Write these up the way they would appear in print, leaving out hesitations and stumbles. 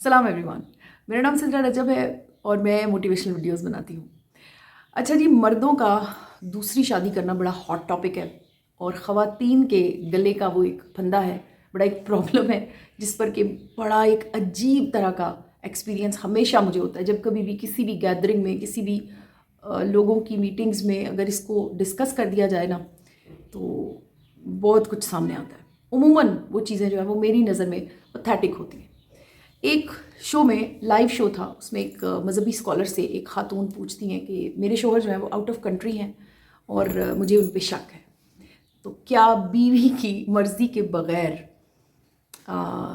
सलाम एवरीवन। मेरा नाम सिद्रा रजब है और मैं मोटिवेशनल वीडियोस बनाती हूँ। अच्छा जी, मर्दों का दूसरी शादी करना बड़ा हॉट टॉपिक है और ख़वातीन के गले का वो एक फंदा है, बड़ा एक प्रॉब्लम है जिस पर कि बड़ा एक अजीब तरह का एक्सपीरियंस हमेशा मुझे होता है। जब कभी भी किसी भी गैदरिंग में, किसी भी लोगों की मीटिंग्स में अगर इसको डिस्कस कर दिया जाए ना, तो बहुत कुछ सामने आता है। उमूमन वो चीज़ें जो है वो मेरी नज़र में पथेटिक होती हैं। एक शो में, लाइव शो था, उसमें एक मज़हबी स्कॉलर से एक खातून पूछती हैं कि मेरे शोहर जो हैं वो आउट ऑफ कंट्री हैं और मुझे उन पे शक है, तो क्या बीवी की मर्ज़ी के बग़ैर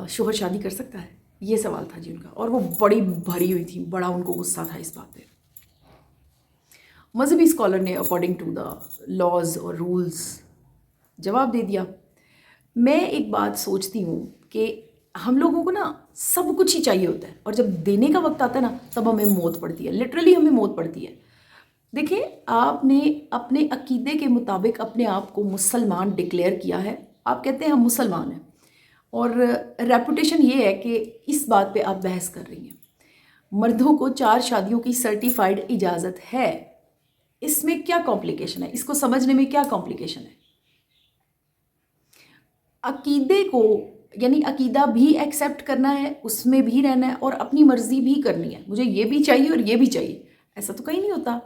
शोहर शादी कर सकता है? ये सवाल था जी उनका, और वो बड़ी भरी हुई थी, बड़ा उनको गुस्सा था इस बात पे। मज़हबी स्कॉलर ने अकॉर्डिंग टू द लॉज और रूल्स जवाब दे दिया। मैं एक बात सोचती हूँ कि हम लोगों को ना सब कुछ ही चाहिए होता है और जब देने का वक्त आता है ना, तब हमें मौत पड़ती है, लिटरली हमें मौत पड़ती है। देखिए, आपने अपने अकीदे के मुताबिक अपने आप को मुसलमान डिक्लेयर किया है, आप कहते हैं हम मुसलमान हैं, और रेपुटेशन ये है कि इस बात पे आप बहस कर रही हैं। मर्दों को 4 शादियों की सर्टिफाइड इजाज़त है, इसमें क्या कॉम्प्लिकेशन है? इसको समझने में क्या कॉम्प्लिकेशन है? अकीदे को, यानी अकीदा भी एक्सेप्ट करना है, उसमें भी रहना है और अपनी मर्ज़ी भी करनी है, मुझे ये भी चाहिए और ये भी चाहिए, ऐसा तो कहीं नहीं होता।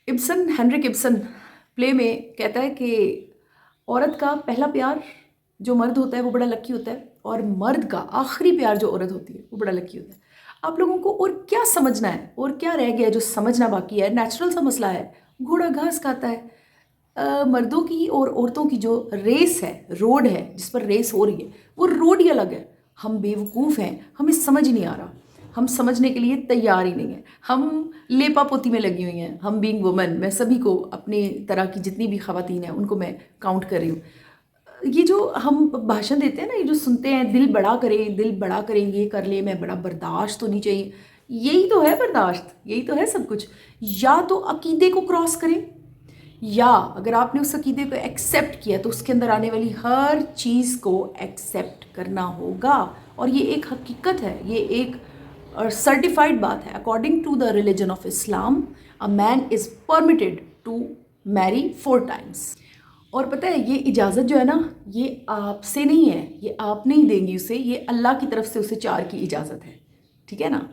हेनरिक इब्सन प्ले में कहता है कि औरत का पहला प्यार जो मर्द होता है वो बड़ा लकी होता है, और मर्द का आखिरी प्यार जो औरत होती है वो बड़ा लकी होता है। आप लोगों को और क्या समझना है, और क्या रह गया है जो समझना बाकी है? नेचुरल सा मसला है, घोड़ा घास खाता है। मर्दों की और औरतों की जो रेस है, रोड है जिस पर रेस हो रही है, वो रोड ही अलग है। हम बेवकूफ़ हैं, हमें समझ नहीं आ रहा, हम समझने के लिए तैयार ही नहीं है, हम लेपा पोती में लगी हुई हैं। हम बीइंग वुमन, मैं सभी को, अपने तरह की जितनी भी ख़वातीन हैं उनको मैं काउंट कर रही हूँ। ये जो हम भाषण देते हैं ना, ये जो सुनते हैं, दिल बड़ा करें, दिल बड़ा करें, ये कर ले, मैं बड़ा बर्दाश्त तो नहीं चाहिए, यही तो है बर्दाश्त, यही तो है सब कुछ। या तो अकीदे को क्रॉस करें, या अगर आपने उस अकीदे को एक्सेप्ट किया तो उसके अंदर आने वाली हर चीज़ को एक्सेप्ट करना होगा। और ये एक हकीकत है, ये एक सर्टिफाइड बात है। According to the religion of Islam, a man is permitted to marry 4 times. और पता है, ये इजाज़त जो है ना, ये आपसे नहीं है, ये आप नहीं देंगी उसे, ये अल्लाह की तरफ से उसे 4 की इजाज़त है, ठीक है ना।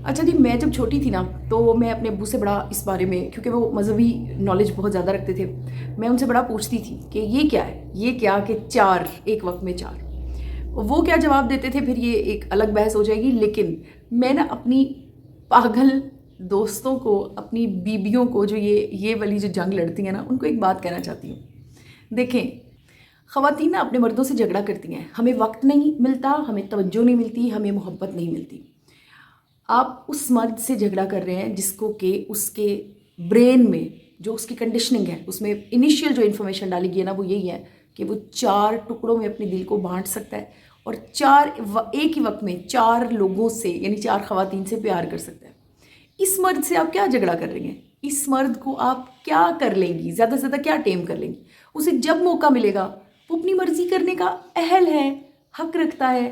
अच्छा जी, मैं जब छोटी थी ना, तो मैं अपने अब्बू से बड़ा इस बारे में, क्योंकि वो मज़हबी नॉलेज बहुत ज़्यादा रखते थे, मैं उनसे बड़ा पूछती थी कि ये क्या है, ये क्या कि 4 एक वक्त में 4। वो क्या जवाब देते थे, फिर ये एक अलग बहस हो जाएगी। लेकिन मैं ना अपनी पागल दोस्तों को, अपनी बीबियों को, जो ये वाली जो जंग लड़ती हैं ना, उनको एक बात कहना चाहती हूँ। देखें, ख़वातीन ना अपने मर्दों से झगड़ा करती हैं, हमें वक्त नहीं मिलता, हमें तवज्जो नहीं मिलती, हमें मोहब्बत नहीं मिलती। आप उस मर्द से झगड़ा कर रहे हैं जिसको कि उसके ब्रेन में जो उसकी कंडीशनिंग है, उसमें इनिशियल जो इन्फॉर्मेशन डाली गई है ना, वो यही है कि वो 4 टुकड़ों में अपने दिल को बांट सकता है और एक ही वक्त में 4 लोगों से, यानी 4 ख़वातीन से प्यार कर सकता है। इस मर्द से आप क्या झगड़ा कर रही हैं? इस मर्द को आप क्या कर लेंगी? ज़्यादा से ज़्यादा क्या टेम कर लेंगी? उसे जब मौका मिलेगा वो अपनी मर्ज़ी करने का अहल है, हक रखता है।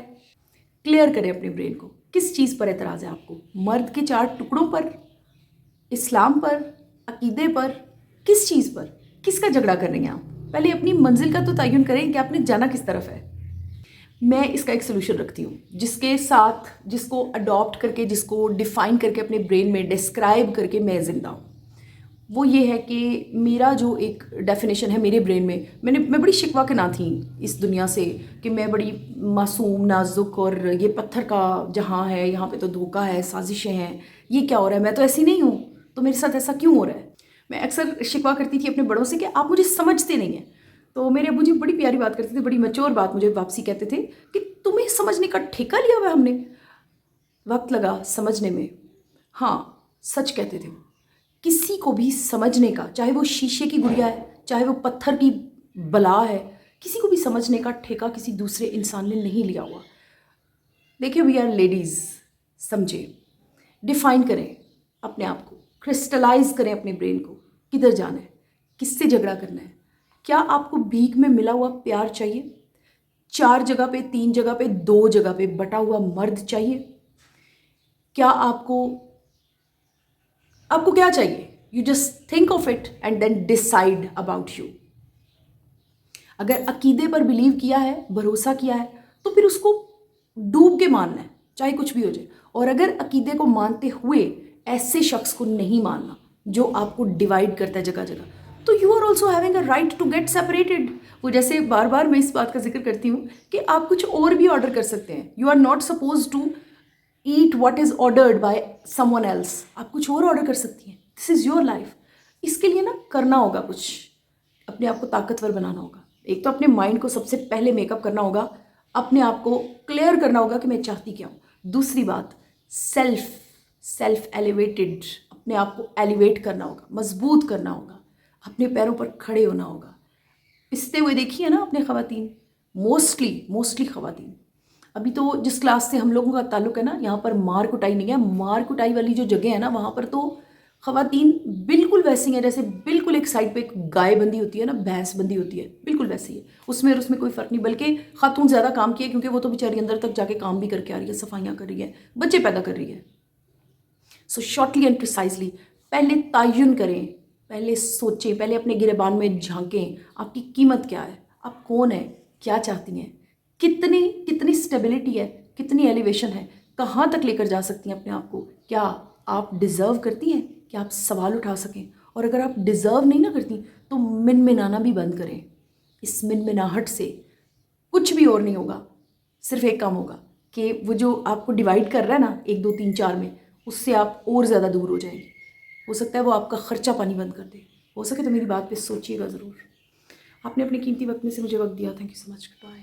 क्लियर करें अपने ब्रेन को, किस चीज़ पर एतराज़ है आपको? मर्द के 4 टुकड़ों पर, इस्लाम पर, अकीदे पर, किस चीज़ पर, किसका झगड़ा कर रही हैं आप? पहले अपनी मंजिल का तो तयन करें कि आपने जाना किस तरफ है। मैं इसका एक सोल्यूशन रखती हूँ, जिसके साथ, जिसको अडॉप्ट करके, जिसको डिफ़ाइन करके, अपने ब्रेन में डिस्क्राइब करके मैं ज़िंदा हूँ। वो ये है कि मेरा जो एक डेफिनेशन है मेरे ब्रेन में, मैं बड़ी शिकवा के ना थी इस दुनिया से कि मैं बड़ी मासूम, नाजुक, और ये पत्थर का जहाँ है, यहाँ पे तो धोखा है, साजिशें हैं, ये क्या हो रहा है, मैं तो ऐसी नहीं हूँ, तो मेरे साथ ऐसा क्यों हो रहा है। मैं अक्सर शिकवा करती थी अपने बड़ों से कि आप मुझे समझते नहीं हैं। तो मेरे अब्बू जी बड़ी प्यारी बात करते थे, बड़ी मैच्योर बात मुझे वापसी कहते थे कि तुम्हें समझने का ठेका लिया हुआ है हमने, वक्त लगा समझने में। हाँ, सच कहते थे। किसी को भी समझने का, चाहे वो शीशे की गुड़िया है, चाहे वो पत्थर की बला है, किसी को भी समझने का ठेका किसी दूसरे इंसान ने नहीं लिया हुआ। देखिए, वी आर लेडीज़, समझे, डिफाइन करें अपने आप को, क्रिस्टलाइज करें अपने ब्रेन को, किधर जाना है, किससे झगड़ा करना है। क्या आपको भीख में मिला हुआ प्यार चाहिए? 4 जगह पे, 3 जगह पे, 2 जगह पे बटा हुआ मर्द चाहिए? کیا آپ کو کیا چاہیے؟ You just think of it and then decide about you. اگر عقیدے پر بلیو کیا ہے، بھروسہ کیا ہے، تو پھر اس کو ڈوب کے ماننا ہے، چاہے کچھ بھی ہو جائے. اور اگر عقیدے کو مانتے ہوئے ایسے شخص کو نہیں ماننا جو آپ کو ڈیوائڈ کرتا ہے جگہ جگہ، تو you are also having a right to get separated. وہ جیسے بار بار میں اس بات کا ذکر کرتی ہوں کہ آپ کچھ اور بھی آرڈر کر سکتے ہیں. You are not suppose to eat what is ordered by someone else. آپ کچھ اور آرڈر کر سکتی ہیں. دس از یور لائف. اس کے لیے نا کرنا ہوگا کچھ، اپنے آپ کو طاقتور بنانا ہوگا. ایک تو اپنے مائنڈ کو سب سے پہلے میک اپ کرنا ہوگا، اپنے آپ کو کلیئر کرنا ہوگا کہ میں چاہتی کیا ہوں. دوسری بات، سیلف ایلیویٹڈ، اپنے آپ کو ایلیویٹ کرنا ہوگا، مضبوط کرنا ہوگا، اپنے پیروں پر کھڑے ہونا ہوگا. پستے ہوئے دیکھیے نا اپنے خواتین، موسٹلی خواتین. ابھی تو جس کلاس سے ہم لوگوں کا تعلق ہے نا، یہاں پر مار کٹائی نہیں ہے. مار کٹائی والی جو جگہ ہے نا، وہاں پر تو خواتین بالکل ویسی ہیں جیسے بالکل ایک سائڈ پہ ایک گائے بندی ہوتی ہے نا، بھینس بندی ہوتی ہے، بالکل ویسی ہے. اس میں کوئی فرق نہیں. بلکہ خاتون زیادہ کام کی ہے، کیونکہ وہ تو بیچاری اندر تک جا کے کام بھی کر کے آ رہی ہے، صفائیاں کر رہی ہے، بچے پیدا کر رہی ہے. سو شارٹلی اینڈ پریسائزلی پہلے تعین کریں، پہلے سوچیں، پہلے اپنے گریبان میں جھانکیں. آپ کی قیمت کیا ہے؟ آپ کون ہیں؟ کیا چاہتی ہیں؟ کتنی اسٹیبلٹی ہے؟ کتنی ایلیویشن ہے؟ کہاں تک لے کر جا سکتی ہیں اپنے آپ کو؟ کیا آپ ڈیزرو کرتی ہیں کہ آپ سوال اٹھا سکیں؟ اور اگر آپ ڈیزرو نہیں نہ کرتی تو منمنانا بھی بند کریں. اس منمناہٹ سے کچھ بھی اور نہیں ہوگا. صرف ایک کام ہوگا کہ وہ جو آپ کو ڈیوائڈ کر رہا ہے نا 1 2 3 4 میں، اس سے آپ اور زیادہ دور ہو جائیں گے. ہو سکتا ہے وہ آپ کا خرچہ پانی بند کر دے. ہو سکے تو میری بات پہ سوچیے گا ضرور. آپ نے اپنے قیمتی وقت میں سے مجھے وقت دیا. Thank you so much. Bye.